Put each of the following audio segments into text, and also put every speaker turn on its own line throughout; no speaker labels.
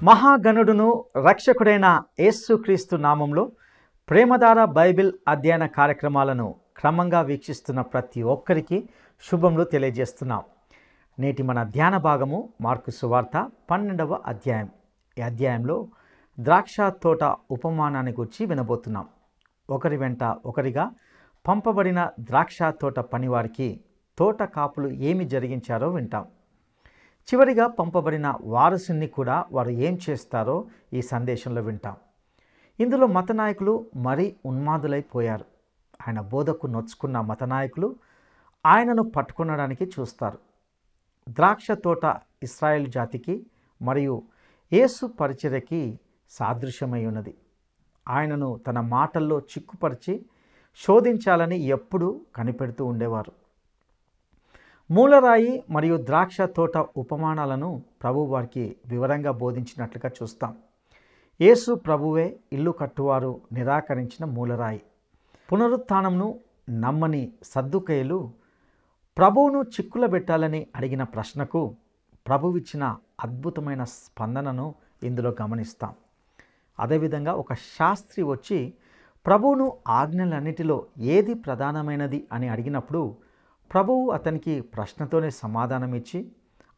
మహాగణుడును రక్షకుడైన యేసుక్రీస్తు నామంలో ప్రేమధార బైబిల్ అధ్యయన కార్యక్రమాలను క్రమంగా వీక్షిస్తున్న ప్రతి ఒక్కరికి శుభములు తెలియజేస్తున్నాం. నేటి మన ధ్యాన భాగము మార్కు సువార్త 12వ అధ్యాయం. ఈ అధ్యాయంలో ద్రాక్ష తోట ఉపమానాన్ని గురించి వినబోతున్నాం. ఒకరి వెంట ఒకరిగా పంపబడిన ద్రాక్ష తోట పనివారికి తోట కాపులు ఏమి జరిగించారో వింటాం. చివరిగా పంపబడిన వారసుని కూడా వారు ఏం చేస్తారో ఈ సందేశంలో వింటాం. ఇందులో మతనాయకులు మరీ ఉన్మాదులైపోయారు. ఆయన బోధకు నొచ్చుకున్న మతనాయకులు ఆయనను పట్టుకొనడానికి చూస్తారు. ద్రాక్ష తోట ఇశ్రాయేలు జాతికి మరియు యేసు పరిచర్యకి సాదృశ్యమై ఉన్నది. ఆయనను తన మాటల్లో చిక్కుపరిచి శోధించాలని ఎప్పుడూ కనిపెడుతూ ఉండేవారు. మూలరాయి మరియు ద్రాక్ష తోట ఉపమానాలను ప్రభు వారికి వివరంగా బోధించినట్లుగా చూస్తాం. యేసు ప్రభువే ఇల్లు కట్టువారు నిరాకరించిన మూలరాయి. పునరుత్థానంను నమ్మని సద్దుకయ్యులు ప్రభువును చిక్కుల పెట్టాలని అడిగిన ప్రశ్నకు ప్రభువిచ్చిన అద్భుతమైన స్పందనను ఇందులో గమనిస్తాం. అదేవిధంగా ఒక శాస్త్రి వచ్చి ప్రభువును ఆజ్ఞలన్నిటిలో ఏది ప్రధానమైనది అని అడిగినప్పుడు ప్రభువు అతనికి ప్రశ్నతోనే సమాధానం ఇచ్చి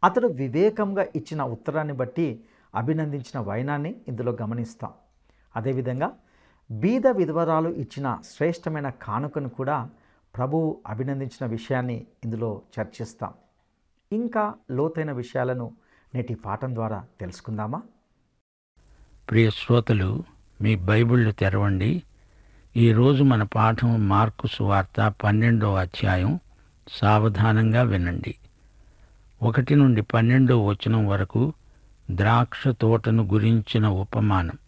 అతడు వివేకంగా ఇచ్చిన ఉత్తరాన్ని బట్టి అభినందించిన వైనాన్ని ఇందులో గమనిస్తాం. అదేవిధంగా బీద విధవరాలు ఇచ్చిన శ్రేష్టమైన కానుకను కూడా ప్రభువు అభినందించిన విషయాన్ని ఇందులో చర్చిస్తాం. ఇంకా లోతైన విషయాలను నేటి పాఠం ద్వారా తెలుసుకుందామా?
ప్రియ శ్రోతలు, మీ బైబిళ్ళు తెరవండి. ఈరోజు మన పాఠం మార్కు సువార్త 12వ అధ్యాయం. సావధానంగా వినండి. 1 నుండి 12వ వచనం వరకు ద్రాక్ష తోటను గురించిన ఉపమానం.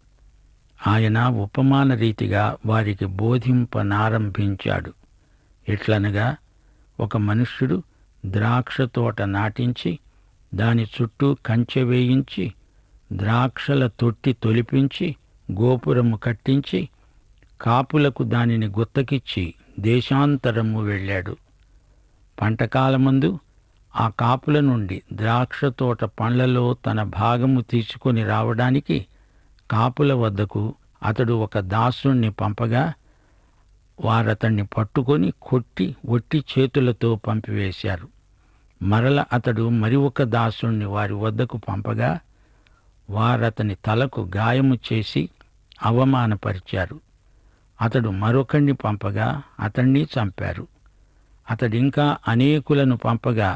ఆయన ఉపమాన రీతిగా వారికి బోధింపనారంభించాడు. ఎట్లనగా, ఒక మనుష్యుడు ద్రాక్ష తోట నాటించి దాని చుట్టూ కంచె వేయించి ద్రాక్షల తొట్టి తొలిపించి గోపురము కట్టించి కాపులకు దానిని గుత్తకిచ్చి దేశాంతరము వెళ్ళాడు. పంటకాలమందు ఆ కాపుల నుండి ద్రాక్ష తోట పండ్లలో తన భాగము తీసుకొని రావడానికి కాపుల వద్దకు అతడు ఒక దాసుణ్ణి పంపగా వారతన్ని పట్టుకొని కొట్టి ఒట్టి చేతులతో పంపివేశారు. మరల అతడు మరి ఒక దాసుణ్ణి వారి వద్దకు పంపగా వారతని తలకు గాయము చేసి అవమానపరిచారు. అతడు మరొకణ్ణి పంపగా అతణ్ణి చంపారు. అతడింకా అనేకులను పంపగా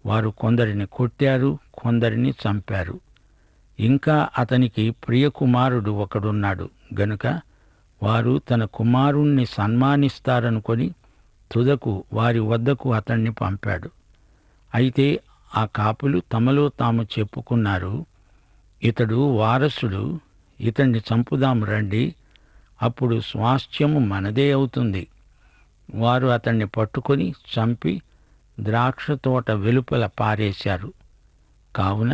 వారు కొందరిని కొట్టారు, కొందరిని చంపారు. ఇంకా అతనికి ప్రియకుమారుడు ఒకడున్నాడు గనుక వారు తన కుమారుణ్ణి సన్మానిస్తారనుకొని తుదకు వారి వద్దకు అతణ్ణి పంపాడు. అయితే ఆ కాపులు తమలో తాము చెప్పుకున్నారు, ఇతడు వారసుడు, ఇతణ్ణి చంపుదాము రండి, అప్పుడు స్వాస్థ్యము మనదే అవుతుంది. వారు అతన్ని పట్టుకొని చంపి ద్రాక్ష తోట వెలుపల పారేశారు. కావున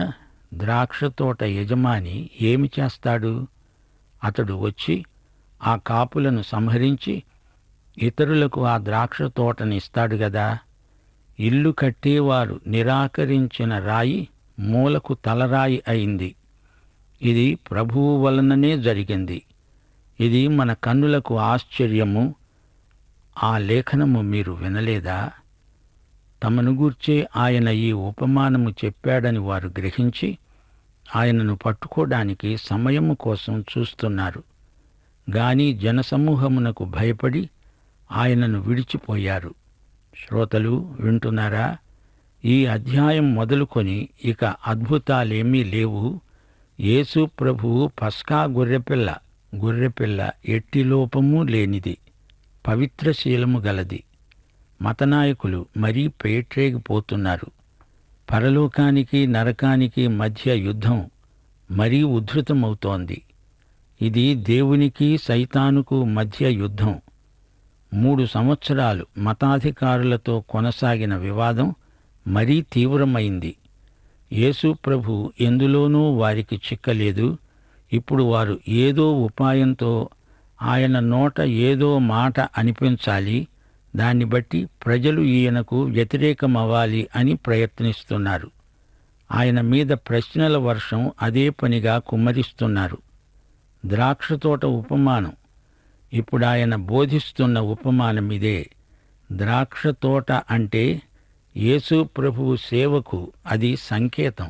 ద్రాక్ష తోట యజమాని ఏమి చేస్తాడు? అతడు వచ్చి ఆ కాపులను సంహరించి ఇతరులకు ఆ ద్రాక్ష తోటనిస్తాడు గదా. ఇల్లు కట్టేవారు నిరాకరించిన రాయి మూలకు తలరాయి అయింది. ఇది ప్రభువు వలననే జరిగింది. ఇది మన కన్నులకు ఆశ్చర్యము. ఆ లేఖనము మీరు వినలేదా? తమను గూర్చే ఆయన ఈ ఉపమానము చెప్పాడని వారు గ్రహించి ఆయనను పట్టుకోవడానికి సమయము కోసం చూస్తున్నారు. గాని జనసమూహమునకు భయపడి ఆయనను విడిచిపోయారు. శ్రోతలు వింటున్నారా? ఈ అధ్యాయం మొదలుకొని ఇక అద్భుతాలేమీ లేవు. యేసు ప్రభువు పస్కా గొర్రెపిల్ల ఎట్టి లోపమూ లేనిది, పవిత్రశీలము గలది. మతనాయకులు మరీ పేట్రేగిపోతున్నారు. పరలోకానికి నరకానికి మధ్య యుద్ధం మరీ ఉధృతమవుతోంది. ఇది దేవునికి సైతానుకు మధ్య యుద్ధం. 3 సంవత్సరాలు మతాధికారులతో కొనసాగిన వివాదం మరీ తీవ్రమైంది. యేసు ప్రభు ఎందులోనూ వారికి చిక్కలేదు. ఇప్పుడు వారు ఏదో ఉపాయంతో ఆయన నోట ఏదో మాట అనిపించాలి, దాన్ని బట్టి ప్రజలు ఈయనకు వ్యతిరేకమవ్వాలి అని ప్రయత్నిస్తున్నారు. ఆయన మీద ప్రశ్నల వర్షం అదే పనిగా కుమ్మరిస్తున్నారు. ద్రాక్షతోట ఉపమానం. ఇప్పుడు ఆయన బోధిస్తున్న ఉపమానమిదే. ద్రాక్షతోట అంటే యేసు ప్రభువు సేవకు అది సంకేతం.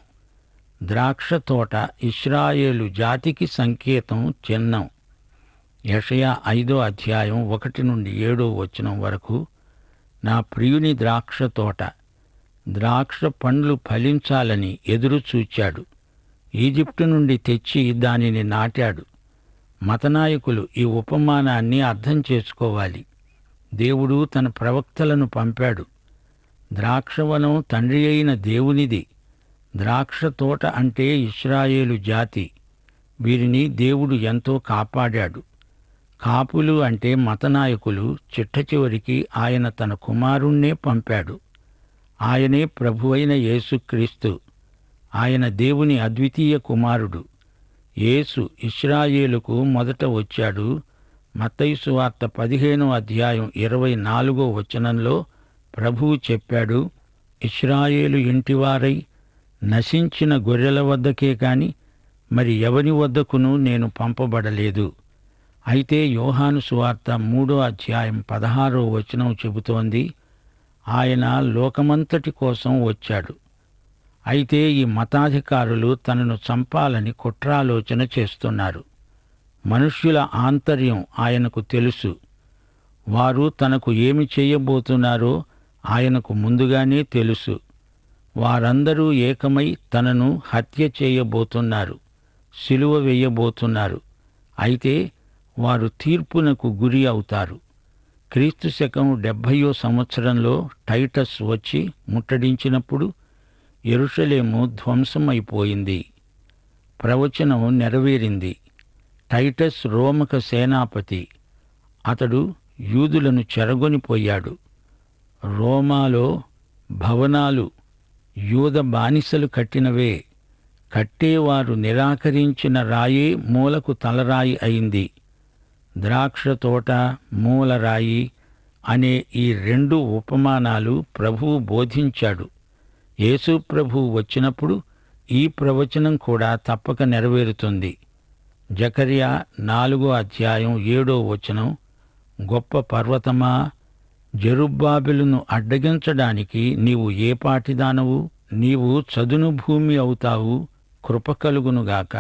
ద్రాక్షతోట ఇశ్రాయేలు జాతికి సంకేతం, చిహ్నం. యెషయా 5వ అధ్యాయం 1-7 వరకు, నా ప్రియుని ద్రాక్షతోట, ద్రాక్ష పండ్లు ఫలించాలని ఎదురుచూచాడు. ఈజిప్టు నుండి తెచ్చి దానిని నాటాడు. మతనాయకులు ఈ ఉపమానాన్ని అర్థం చేసుకోవాలి. దేవుడు తన ప్రవక్తలను పంపాడు. ద్రాక్షవనం తండ్రి అయిన దేవునిది. ద్రాక్ష తోట అంటే ఇశ్రాయేలు జాతి. వీరిని దేవుడు ఎంతో కాపాడాడు. కాపులు అంటే మతనాయకులు. చిట్టచివరికి ఆయన తన కుమారుణ్ణే పంపాడు. ఆయనే ప్రభువైన యేసుక్రీస్తు. ఆయన దేవుని అద్వితీయ కుమారుడు. యేసు ఇశ్రాయేలుకు మొదట వచ్చాడు. మత్తయి సువార్త 15వ అధ్యాయం 24వ వచనంలో ప్రభువు చెప్పాడు, ఇశ్రాయేలు ఇంటివారై నశించిన గొర్రెల వద్దకే కాని మరి ఎవని వద్దకును నేను పంపబడలేదు. అయితే యోహాను సువార్త 3వ అధ్యాయం 16వ వచనం చెబుతోంది, ఆయన లోకమంతటి కోసం వచ్చాడు. అయితే ఈ మతాధికారులు తనను చంపాలని కుట్రాలోచన చేస్తున్నారు. మనుష్యుల ఆంతర్యం ఆయనకు తెలుసు. వారు తనకు ఏమి చేయబోతున్నారో ఆయనకు ముందుగానే తెలుసు. వారందరూ ఏకమై తనను హత్య చేయబోతున్నారు, సిలువ వేయబోతున్నారు. అయితే వారు తీర్పునకు గురి అవుతారు. క్రీస్తు శకం 70వ సంవత్సరంలో టైటస్ వచ్చి ముట్టడించినప్పుడు యెరూషలేము ధ్వంసమైపోయింది. ప్రవచనం నెరవేరింది. టైటస్ రోమక సేనాపతి. అతడు యూదులను చెరగొనిపోయాడు. రోమాలో భవనాలు యూద బానిసలు కట్టినవే. కట్టేవారు నిరాకరించిన రాయే మూలకు తలరాయి అయింది. ద్రాక్ష తోట, మూలరాయి అనే ఈ 2 ఉపమానాలు ప్రభువు బోధించాడు. యేసు ప్రభువు వచ్చినప్పుడు ఈ ప్రవచనం కూడా తప్పక నెరవేరుతుంది. జకర్యా 4వ అధ్యాయం 7వ వచనం, గొప్ప పర్వతమా, జెరుబ్బాబెలును అడ్డగించడానికి నీవు ఏ పాటిదానవు? నీవు చదును భూమి అవుతావు. కృప కలుగునుగాక,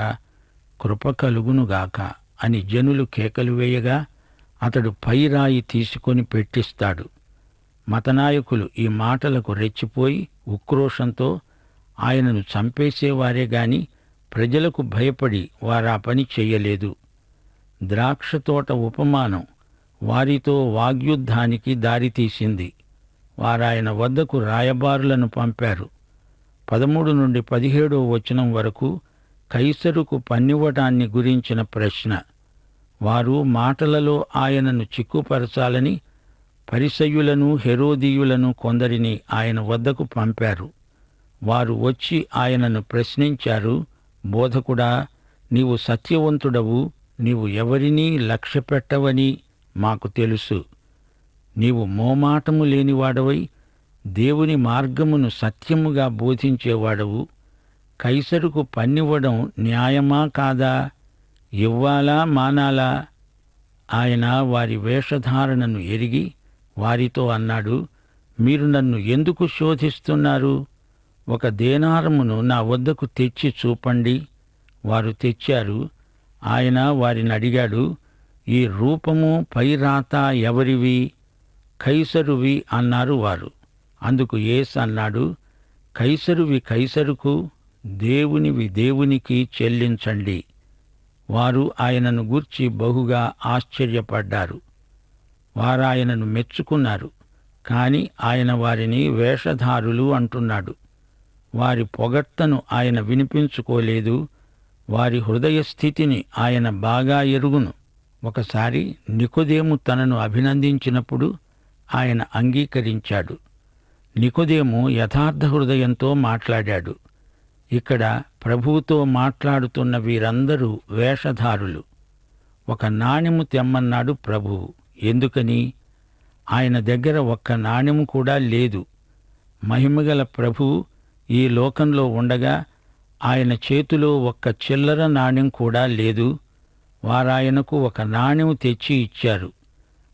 కృప కలుగునుగాక అని జనులు కేకలు వేయగా అతడు పైరాయి తీసుకొని పెట్టిస్తాడు. మతనాయకులు ఈ మాటలకు రెచ్చిపోయి ఉక్రోషంతో ఆయనను చంపేసేవారే గాని ప్రజలకు భయపడి వారా పని చెయ్యలేదు. ద్రాక్షతోట ఉపమానం వారితో వాగ్యుద్ధానికి దారితీసింది. వారాయన వద్దకు రాయబారులను పంపారు. 13-17 వచనం వరకు కైసరుకు పన్నివ్వటాన్ని గురించిన ప్రశ్న. వారు మాటలలో ఆయనను చిక్కుపరచాలని పరిసయ్యులను, హెరోదీయులను కొందరిని ఆయన వద్దకు పంపారు. వారు వచ్చి ఆయనను ప్రశ్నించారు, బోధకుడా, నీవు సత్యవంతుడవు, నీవు ఎవరినీ లక్ష్యపెట్టవని మాకు తెలుసు. నీవు మోమాటము లేనివాడవై దేవుని మార్గమును సత్యముగా బోధించేవాడవు. కైసరుకు పన్నివ్వడం న్యాయమా కాదా? ఇవ్వాలా మానాలా? ఆయన వారి వేషధారణను ఎరిగి వారితో అన్నాడు, మీరు నన్ను ఎందుకు శోధిస్తున్నారు? 1 దేనారమును నా వద్దకు తెచ్చి చూపండి. వారు తెచ్చారు. ఆయన వారిని అడిగాడు, ఈ రూపము పైరాత ఎవరివి? కైసరువి అన్నారు వారు. అందుకు యేసు అన్నాడు, కైసరువి కైసరుకు, దేవునివి దేవునికి చెల్లించండి. వారు ఆయనను గూర్చి బహుగా ఆశ్చర్యపడ్డారు. వారాయనను మెచ్చుకున్నారు. కాని ఆయన వారిని వేషధారులు అంటున్నాడు. వారి పొగడ్తను ఆయన వినిపించుకోలేదు. వారి హృదయ స్థితిని ఆయన బాగా ఎరుగును. ఒకసారి నికోదేము తనను అభినందించినప్పుడు ఆయన అంగీకరించాడు. నికోదేము యథార్థ హృదయంతో మాట్లాడాడు. ఇక్కడ ప్రభువుతో మాట్లాడుతున్న వీరందరూ వేషధారులు. 1 నాణెము తెమ్మన్నాడు ప్రభువు. ఎందుకని? ఆయన దగ్గర 1 నాణెము కూడా లేదు. మహిమగల ప్రభువు ఈ లోకంలో ఉండగా ఆయన చేతిలో ఒక్క చిల్లర నాణెం కూడా లేదు. వారాయనకు ఒక నాణెం తెచ్చి ఇచ్చారు.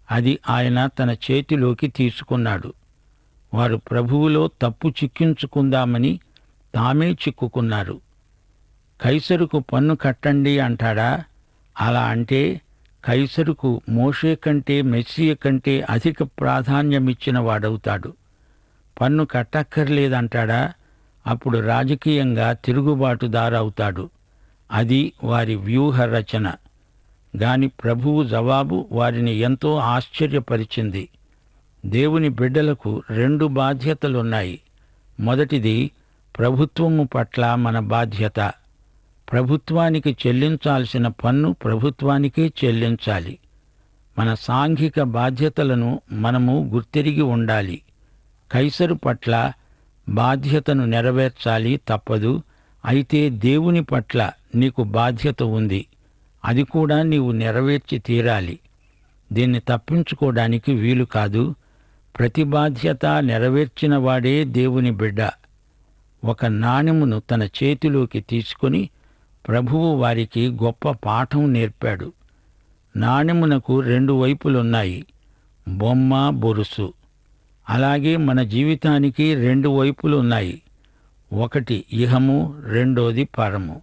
అది ఆయన తన చేతిలోకి తీసుకున్నాడు. వారు ప్రభువులో తప్పు చిక్కించుకుందామని తామే చిక్కుకున్నారు. కైసరుకు పన్ను కట్టండి అంటాడా? అలా అంటే కైసరుకు మోషే కంటే మెస్సియ కంటే అధిక ప్రాధాన్యమిచ్చిన వాడవుతాడు. పన్ను కట్టక్కర్లేదంటాడా? అప్పుడు రాజకీయంగా తిరుగుబాటుదారవుతాడు. అది వారి వ్యూహ రచన. గాని ప్రభువు జవాబు వారిని ఎంతో ఆశ్చర్యపరిచింది. దేవుని బిడ్డలకు 2 బాధ్యతలున్నాయి. మొదటిది ప్రభుత్వము పట్ల మన బాధ్యత. ప్రభుత్వానికి చెల్లించాల్సిన పన్ను ప్రభుత్వానికే చెల్లించాలి. మన సాంఘిక బాధ్యతలను మనము గుర్తెరిగి ఉండాలి. కైసరు పట్ల బాధ్యతను నెరవేర్చాలి, తప్పదు. అయితే దేవుని పట్ల నీకు బాధ్యత ఉంది. అది కూడా నీవు నెరవేర్చి తీరాలి. దీన్ని తప్పించుకోవడానికి వీలు కాదు. ప్రతి బాధ్యత నెరవేర్చిన వాడే దేవుని బిడ్డ. ఒక నాణెమును తన చేతిలోకి తీసుకొని ప్రభువు వారికి గొప్ప పాఠం నేర్పాడు. నాణెమునకు 2 వైపులున్నాయి, బొమ్మ, బొరుసు. అలాగే మన జీవితానికి 2 వైపులున్నాయి. ఒకటి ఇహము, రెండోది పరము.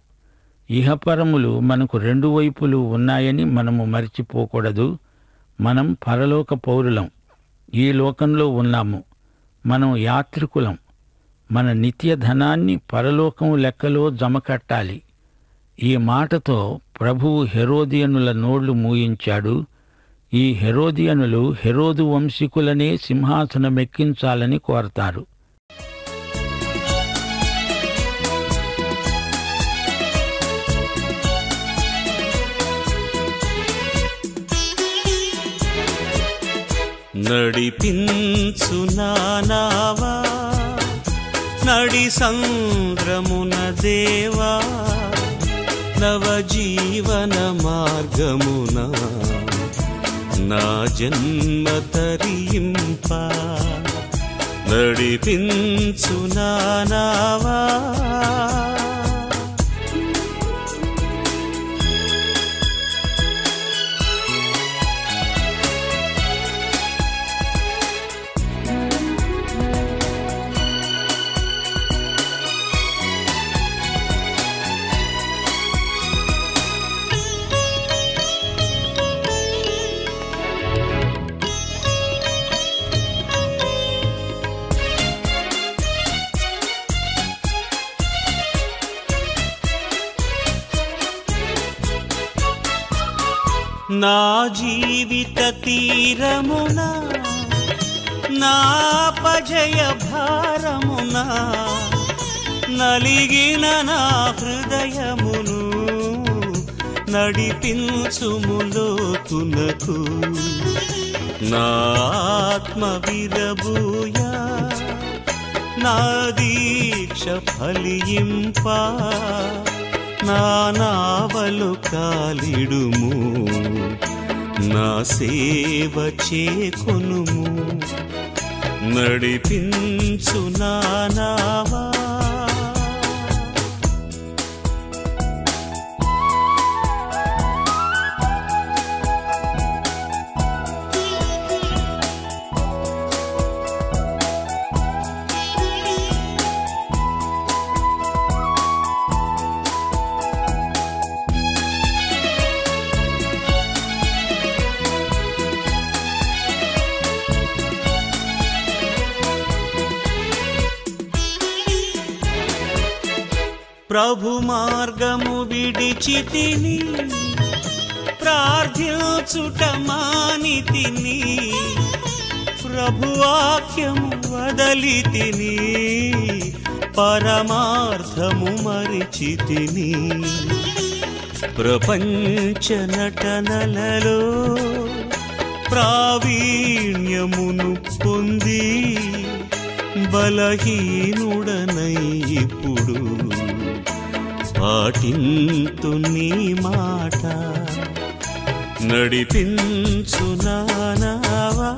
ఇహపరములు మనకు 2 వైపులు ఉన్నాయని మనము మరిచిపోకూడదు. మనం పరలోక పౌరులం. ఈ లోకంలో ఉన్నాము. మనం యాత్రికులం. మన నిత్య ధనాన్ని పరలోకం లెక్కలో జమకట్టాలి. ఈ మాటతో ప్రభువు హెరోదియనుల నోళ్లు మూయించాడు. ఈ హెరోదియనులు హెరోదు వంశీకులనే సింహాసనమెక్కించాలని కోరతారు.
నడిపించు నానావా నడి సంద్రమున దేవా, నవజీవన మార్గమున నా జన్మ తరింప. నడిపించు నానావా నా జీవిత తీరమున నా పజయ భారమున నలిగిన నా హృదయమును నడిపించుములోతునకు. నా ఆత్మ విరబూయా నా దీక్ష ఫలింప. నా నావలు కాలిడుము, నా సేవ చేకొనుము. నడిపించు నానావా ప్రభు మార్గము విడిచితిని, ప్రార్థించుట మానితిని. ప్రభు వాక్యము వదలితిని, పరమార్థము మరిచితిని. ప్రపంచ నటనలలో ప్రావీణ్యమును పొంది బలహీనుడనై ఇప్పుడు పాటింతు నీ మాట. నడిపించు నానావా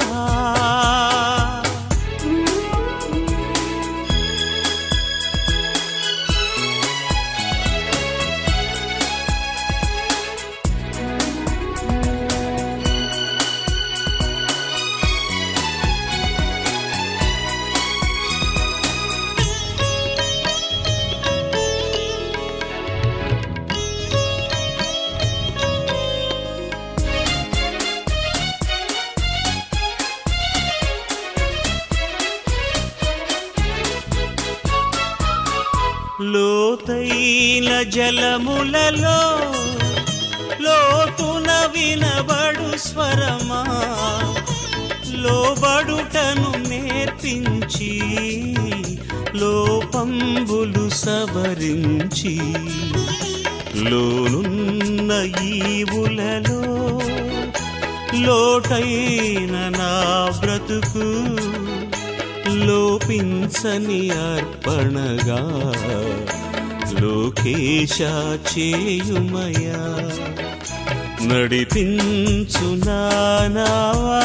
జలములలో లోతున వినబడు స్వరమా, లోబడుటను నేర్పించి లోపంబులు సవరించి, లోనున్న ఈవులలో లోటైన నా బ్రతుకు లోపించని అర్పణగా లోకేశ చేయుమయా. నడిపించు నావా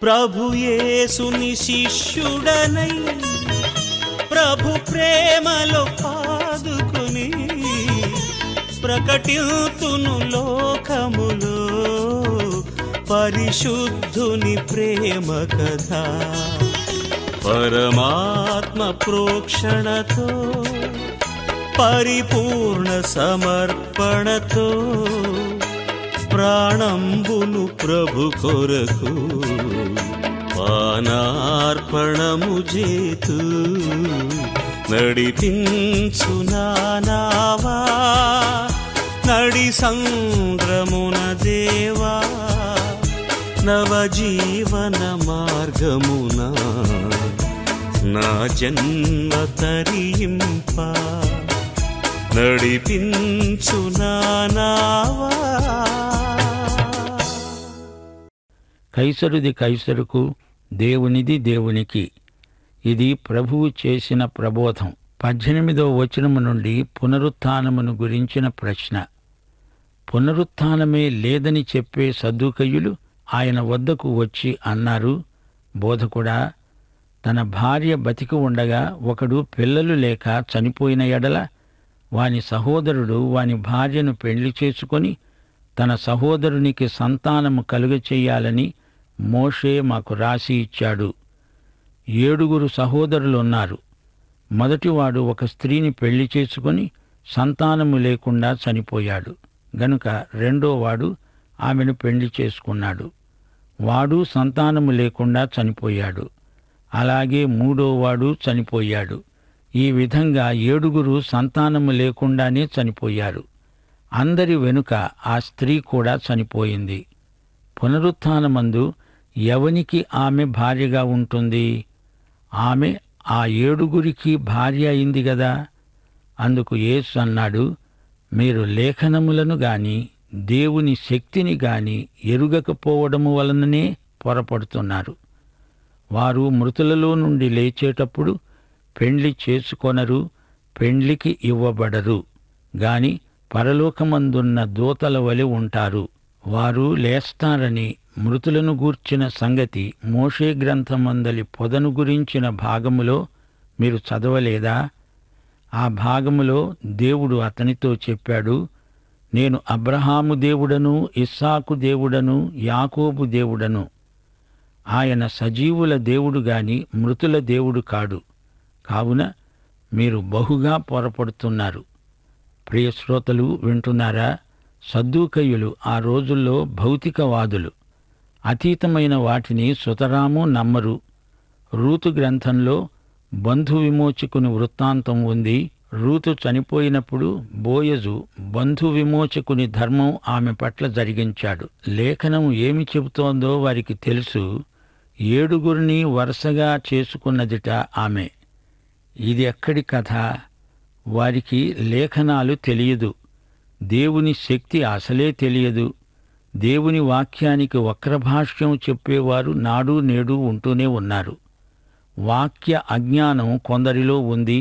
ప్రభు యేసుని శిష్యుడనై ప్రభు ప్రేమలో పాదుకుని ప్రకటితును లోకములో పరిశుద్ధుని ప్రేమ కథ. పరమాత్మ ప్రోక్షణతో పరిపూర్ణ సమర్పణతో ప్రాణంబును ప్రభు కొరకు పానార్పణము చేతు. నడిపించు నావా నడి సంద్రమున దేవా, నవజీవన మార్గమున నా జన్మ తరింప. నడిపించు నావా.
కైసరుది కైసరుకు, దేవునిది దేవునికి. ఇది ప్రభువు చేసిన ప్రబోధం. 18వ వచనము నుండి పునరుత్థానమును గురించిన ప్రశ్న. పునరుత్థానమే లేదని చెప్పే సద్దూకయ్యులు ఆయన వద్దకు వచ్చి అన్నారు, బోధకుడా, తన భార్య బతికి ఉండగా ఒకడు పిల్లలు లేక చనిపోయిన ఎడల వాని సహోదరుడు వాని భార్యను పెళ్లి చేసుకొని తన సహోదరునికి సంతానము కలుగచెయ్యాలని మోషే మాకు రాసి ఇచ్చాడు. 7 సహోదరులున్నారు. మొదటివాడు ఒక స్త్రీని పెళ్లి చేసుకొని సంతానము లేకుండా చనిపోయాడు గనుక రెండోవాడు ఆమెను పెళ్లి చేసుకున్నాడు. వాడు సంతానము లేకుండా చనిపోయాడు. అలాగే 3వవాడు చనిపోయాడు. ఈ విధంగా 7 సంతానము లేకుండానే చనిపోయారు. అందరి వెనుక ఆ స్త్రీ కూడా చనిపోయింది. పునరుత్థానమందు ఎవనికి ఆమె భార్యగా ఉంటుంది? ఆమె ఆ 7 భార్య అయింది గదా. అందుకు యేసు అన్నాడు, మీరు లేఖనములను గాని దేవుని శక్తిని గాని ఎరుగకపోవడము వలననే పొరపడుతున్నారు. వారు మృతులలో నుండి లేచేటప్పుడు పెండ్లి చేసుకొనరు, పెండ్లికి ఇవ్వబడరు గాని పరలోకమందున్న దూతల వలె ఉంటారు. వారు లేస్తారని మృతులను గూర్చిన సంగతి మోషే గ్రంథమందలి పొదను గురించిన భాగములో మీరు చదవలేదా? ఆ భాగములో దేవుడు అతనితో చెప్పాడు, నేను అబ్రహాము దేవుడను, ఇస్సాకు దేవుడను, యాకోబు దేవుడను. ఆయన సజీవుల దేవుడు గాని మృతుల దేవుడు కాడు. కావున మీరు బహుగా పొరపడుతున్నారు. ప్రియ శ్రోతలు వింటున్నారా? సద్దూకయ్యులు ఆ రోజుల్లో భౌతికవాదులు. అతీతమైన వాటిని సుతరాము నమ్మరు. రూతు గ్రంథంలో బంధు విమోచకుని వృత్తాంతం ఉంది. రూతు చనిపోయినప్పుడు బోయజు బంధు విమోచకుని ధర్మం ఆమె పట్ల జరిగించాడు. లేఖనం ఏమి చెబుతోందో వారికి తెలుసు. 7 వరుసగా చేసుకున్నదిట ఆమె. ఇది ఎక్కడి కథ? వారికి లేఖనాలు తెలియదు. దేవుని శక్తి అసలే తెలియదు. దేవుని వాక్యానికి వక్రభాష్యం చెప్పేవారు నాడు నేడు ఉంటూనే ఉన్నారు. వాక్య అజ్ఞానం కొందరిలో ఉంది.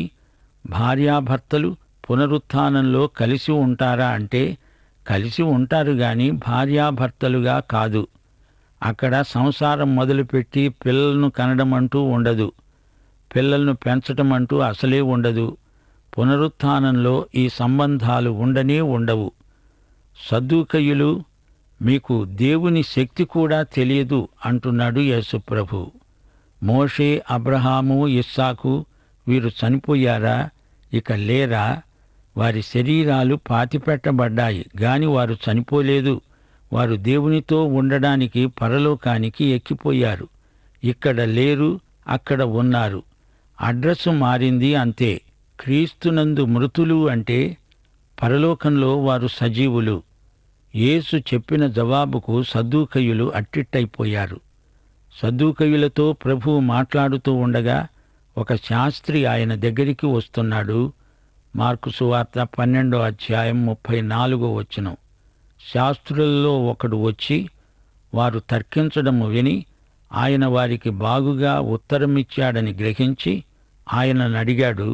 భార్యాభర్తలు పునరుత్థానంలో కలిసి ఉంటారా అంటే కలిసి ఉంటారు గాని భార్యాభర్తలుగా కాదు. అక్కడ సంసారం మొదలుపెట్టి పిల్లలను కనడం అంటూ ఉండదు. పిల్లలను పెంచటం అంటూ అసలే ఉండదు. పునరుత్థానంలో ఈ సంబంధాలు ఉండనే ఉండవు. సద్దూకయ్యులు, మీకు దేవుని శక్తి కూడా తెలియదు అంటున్నాడు యేసుప్రభు. మోషే, అబ్రహాము, ఇస్సాకు వీరు చనిపోయారా? ఇక లేరా? వారి శరీరాలు పాతిపెట్టబడ్డాయి గాని వారు చనిపోలేదు. వారు దేవునితో ఉండడానికి పరలోకానికి ఎక్కిపోయారు. ఇక్కడ లేరు, అక్కడ ఉన్నారు. అడ్రస్సు మారింది అంతే. క్రీస్తునందు మృతులు అంటే పరలోకంలో వారు సజీవులు. యేసు చెప్పిన జవాబుకు సద్దూకయ్యులు అట్టిట్టయిపోయారు. సద్దూకయ్యులతో ప్రభువు మాట్లాడుతూ ఉండగా ఒక శాస్త్రి ఆయన దగ్గరికి వస్తున్నాడు. మార్కు సువార్త 12వ అధ్యాయం 34వ వచనం. శాస్త్రులలో ఒకడు వచ్చి వారు తర్కించడము విని ఆయన వారికి బాగుగా ఉత్తరమిచ్చాడని గ్రహించి ఆయనను అడిగాడు,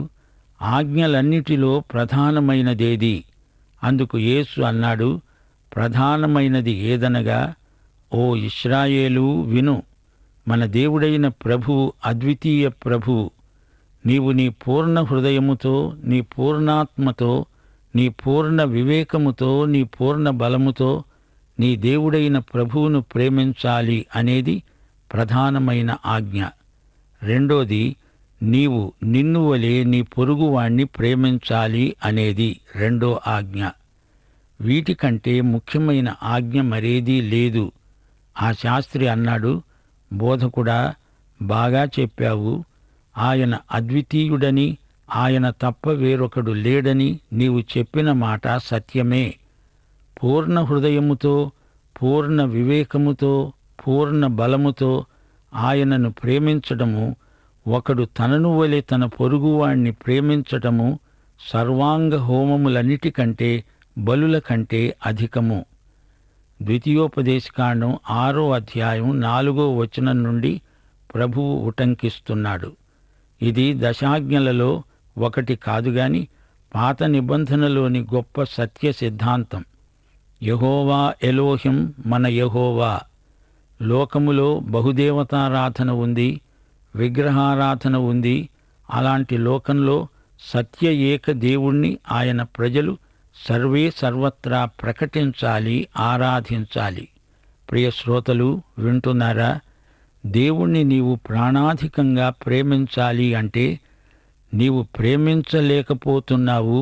ఆజ్ఞలన్నిటిలో ప్రధానమైనదేది? అందుకు యేసు అన్నాడు, ప్రధానమైనది ఏదనగా, ఓ ఇశ్రాయేలు విను, మన దేవుడైన ప్రభువు అద్వితీయ ప్రభువు. నీవు నీ పూర్ణ హృదయముతో, నీ పూర్ణాత్మతో, నీ పూర్ణ వివేకముతో, నీ పూర్ణ బలముతో నీ దేవుడైన ప్రభువును ప్రేమించాలి అనేది ప్రధానమైన ఆజ్ఞ. రెండోది, నీవు నిన్ను వలె నీ పొరుగువాణ్ణి ప్రేమించాలి అనేది రెండో ఆజ్ఞ. వీటికంటే ముఖ్యమైన ఆజ్ఞ మరేదీ లేదు. ఆ శాస్త్రి అన్నాడు, బోధకుడా, బాగా చెప్పావు. ఆయన అద్వితీయుడని, ఆయన తప్ప వేరొకడు లేడని నీవు చెప్పిన మాట సత్యమే. పూర్ణ హృదయముతో, పూర్ణ వివేకముతో, పూర్ణ బలముతో ఆయనను ప్రేమించడము, ఒకడు తనను వలె తన పొరుగువాణ్ణి ప్రేమించటము సర్వాంగ హోమములన్నిటికంటే, బలుల కంటే అధికము. ద్వితీయోపదేశకాండం 6వ అధ్యాయం 4వ వచనం నుండి ప్రభువు ఉటంకిస్తున్నాడు. ఇది దశాజ్ఞలలో ఒకటి కాదుగాని పాత నిబంధనలోని గొప్ప సత్య సిద్ధాంతం. యెహోవా ఎలోహిం మన యెహోవా. లోకములో బహుదేవతారాధన ఉంది, విగ్రహారాధన ఉంది. అలాంటి లోకంలో సత్య ఏక దేవుణ్ణి ఆయన ప్రజలు సర్వే సర్వత్రా ప్రకటించాలి, ఆరాధించాలి. ప్రియ శ్రోతలు, వింటున్నారా? దేవుణ్ణి నీవు ప్రాణాధికంగా ప్రేమించాలి అంటే నీవు ప్రేమించలేకపోతున్నావు.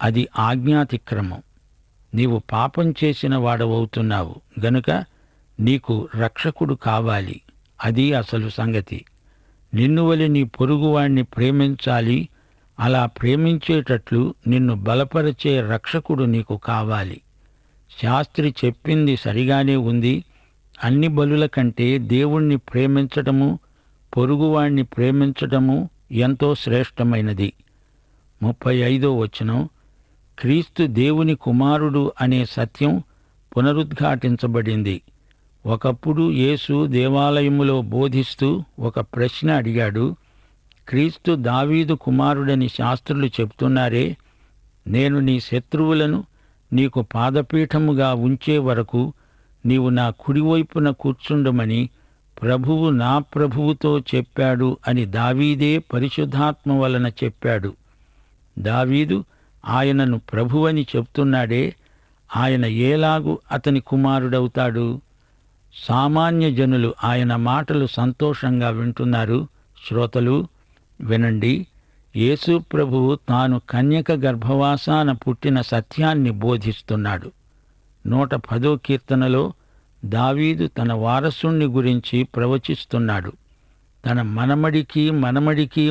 అది ఆజ్ఞాతిక్రమం. నీవు పాపం చేసిన వాడవవుతున్నావు గనుక నీకు రక్షకుడు కావాలి. అది అసలు సంగతి. నిన్ను వలె నీ పొరుగువాణ్ణి ప్రేమించాలి. అలా ప్రేమించేటట్లు నిన్ను బలపరిచే రక్షకుడు నీకు కావాలి. శాస్త్రి చెప్పింది సరిగానే ఉంది. అన్ని బలుల కంటే దేవుణ్ణి ప్రేమించటము, పొరుగువాణ్ణి ప్రేమించటము ఎంతో శ్రేష్టమైనది. 35వ వచనం. క్రీస్తు దేవుని కుమారుడు అనే సత్యం పునరుద్ఘాటించబడింది. ఒకప్పుడు యేసు దేవాలయములో బోధిస్తూ ఒక ప్రశ్న అడిగాడు. క్రీస్తు దావీదు కుమారుడని శాస్త్రులు చెప్తున్నారే, నేను నీ శత్రువులను నీకు పాదపీఠముగా ఉంచే వరకు నీవు నా కుడివైపున కూర్చుండమని ప్రభువు నా ప్రభువుతో చెప్పాడు అని దావీదే పరిశుద్ధాత్మ వలన చెప్పాడు. దావీదు ఆయనను ప్రభువని చెప్తున్నాడే, ఆయన ఏలాగు అతని కుమారుడవుతాడు? సామాన్య జనులు ఆయన మాటలు సంతోషంగా వింటున్నారు. శ్రోతలు వినండి. యేసు ప్రభువు తాను కన్యక గర్భవాసాన పుట్టిన సత్యాన్ని బోధిస్తున్నాడు. 110వ కీర్తనలో దావీదు తన వారసుణ్ణి గురించి ప్రవచిస్తున్నాడు. తన మనమడికి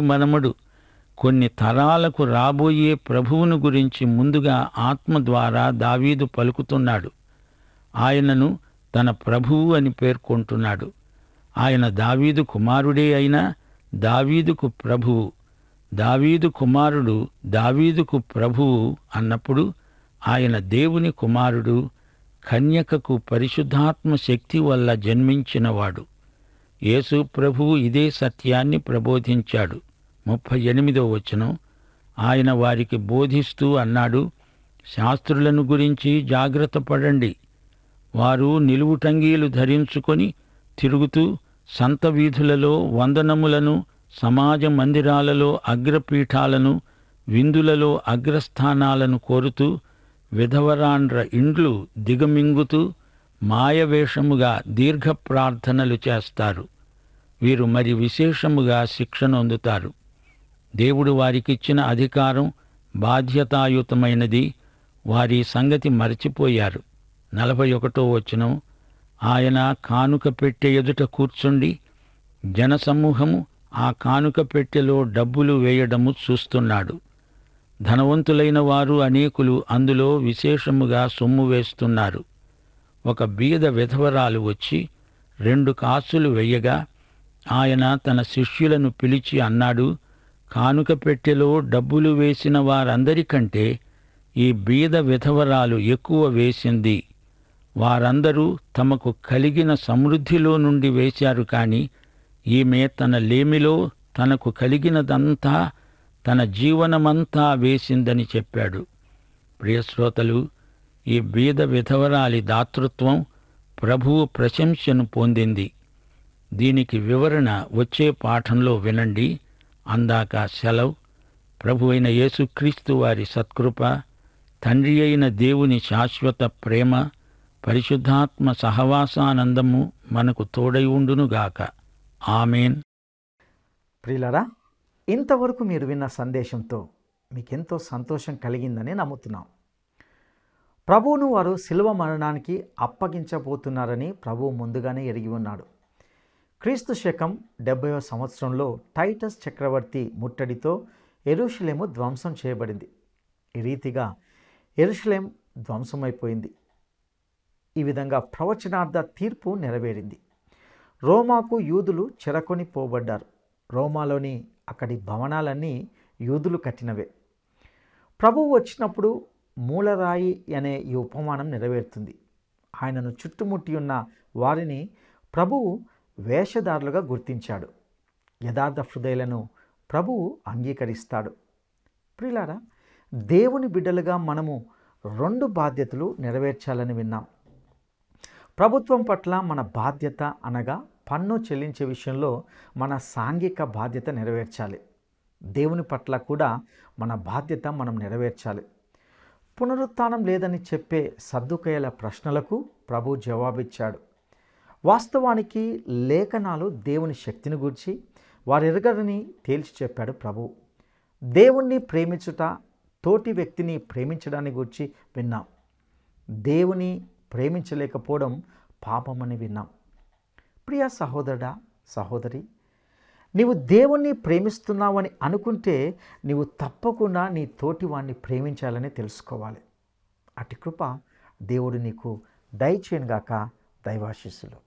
మనమడు కొన్ని తరాలకు రాబోయే ప్రభువును గురించి ముందుగా ఆత్మ ద్వారా దావీదు పలుకుతున్నాడు. ఆయనను తన ప్రభువు అని పేర్కొంటున్నాడు. ఆయన దావీదు కుమారుడే అయినా దావీదుకు ప్రభువు. దావీదు కుమారుడు దావీదుకు ప్రభువు అన్నప్పుడు ఆయన దేవుని కుమారుడు, కన్యకకు పరిశుద్ధాత్మ శక్తి వల్ల జన్మించినవాడు. యేసు ప్రభువు ఇదే సత్యాన్ని ప్రబోధించాడు. 38వ వచనం. ఆయన వారికి బోధిస్తూ అన్నాడు, శాస్త్రులను గురించి జాగ్రత్త పడండి. వారు నిలువుటంగీలు ధరించుకొని తిరుగుతూ సంత వీధులలో వందనములను, సమాజ మందిరాలలో అగ్రపీఠాలను, విందులలో అగ్రస్థానాలను కోరుతూ విధవరాండ్ర ఇండ్లు దిగమింగుతూ మాయవేషముగా దీర్ఘ ప్రార్థనలు చేస్తారు. వీరు మరి విశేషముగా శిక్షనొందుతారు. దేవుడు వారికిచ్చిన అధికారం బాధ్యతాయుతమైనది. వారి సంగతి మరచిపోయారు. 41వ వచనం, ఆయన కానుక పెట్టె ఎదుట కూర్చుండి జనసమూహము ఆ కానుక పెట్టెలో డబ్బులు వేయడము చూస్తున్నాడు. ధనవంతులైన వారు అనేకులు అందులో విశేషముగా సొమ్ము వేస్తున్నారు. ఒక బీద విధవరాలు వచ్చి 2 కాసులు వెయ్యగా ఆయన తన శిష్యులను పిలిచి అన్నాడు, కానుక పెట్టెలో డబ్బులు వేసిన వారందరికంటే ఈ బీద విధవరాలు ఎక్కువ వేసింది. వారందరూ తమకు కలిగిన సమృద్ధిలో నుండి వేశారు, కాని ఈమె తన లేమిలో తనకు కలిగినదంతా తన జీవనమంతా వేసిందని చెప్పాడు. ప్రియశ్రోతలు, ఈ బీద విధవరాలి దాతృత్వం ప్రభువు ప్రశంసను పొందింది. దీనికి వివరణ వచ్చే పాఠంలో వినండి. అందాక సెలవు. ప్రభు అయిన యేసుక్రీస్తు వారి సత్కృప, తండ్రి అయిన దేవుని శాశ్వత ప్రేమ, పరిశుద్ధాత్మ సహవాసానందము మనకు తోడై ఉండునుగాక. ఆమేన్.
ప్రియులారా, ఇంతవరకు మీరు విన్న సందేశంతో మీకెంతో సంతోషం కలిగిందని నమ్ముతున్నాం. ప్రభువును వారు శిలువ మరణానికి అప్పగించబోతున్నారని ప్రభువు ముందుగానే ఎరిగి ఉన్నాడు. క్రీస్తు శకం 70వ సంవత్సరంలో టైటస్ చక్రవర్తి ముట్టడితో యెరూషలేము ధ్వంసం చేయబడింది. ఈ రీతిగా యెరూషలేం ధ్వంసమైపోయింది. ఈ విధంగా ప్రవచనార్థ తీర్పు నెరవేరింది. రోమాకు యూదులు చెరకొని పోబడ్డారు. రోమాలోని అక్కడి భవనాలన్నీ యూదులు కట్టినవే. ప్రభువు వచ్చినప్పుడు మూలరాయి అనే ఈ ఉపమానం నెరవేరుతుంది. ఆయనను చుట్టుముట్టి ఉన్న వారిని ప్రభువు వేషధారులుగా గుర్తించాడు. యథార్థ హృదయులను ప్రభువు అంగీకరిస్తాడు. ప్రియులారా, దేవుని బిడ్డలుగా మనము 2 బాధ్యతలు నెరవేర్చాలని విన్నాం. ప్రభుత్వం పట్ల మన బాధ్యత అనగా పన్ను చెల్లించే విషయంలో మన సాంఘిక బాధ్యత నెరవేర్చాలి. దేవుని పట్ల కూడా మన బాధ్యత మనం నెరవేర్చాలి. పునరుత్థానం లేదని చెప్పే సద్దుకయ్యుల ప్రశ్నలకు ప్రభు జవాబిచ్చాడు. వాస్తవానికి లేఖనాలు దేవుని శక్తిని గూర్చి వారెరగరని తేల్చి చెప్పాడు ప్రభువు. దేవుణ్ణి ప్రేమించుట తోటి వ్యక్తిని ప్రేమించడాన్ని గూర్చి విన్నాం. దేవుని ప్రేమించలేకపోవడం పాపమని విన్నాం. ప్రియ సహోదరుడా, సహోదరి, నీవు దేవుణ్ణి ప్రేమిస్తున్నావని అనుకుంటే నీవు తప్పకుండా నీ తోటి వాణ్ణి ప్రేమించాలని తెలుసుకోవాలి. అట్టి కృప దేవుడు నీకు దయచేయనుగాక. దైవాశీస్సులు.